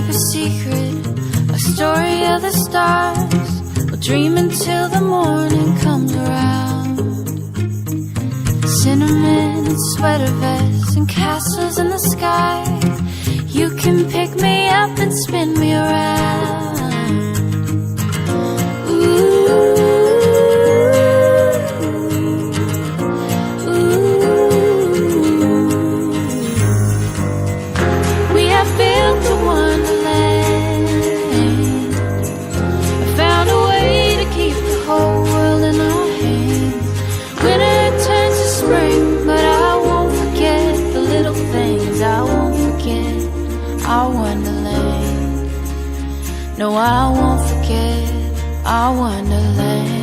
keep a secret, a story of the stars. We'll dream until the morning comes around. Cinnamon and sweater vests and castles in the sky. You can pick me up and spin me around. We have built a wonderland. I found a way to keep the whole world in our hands. Winter turns to spring, but I won't forget the little things. I won't forget our wonderland. No, I won't forget our wonderland.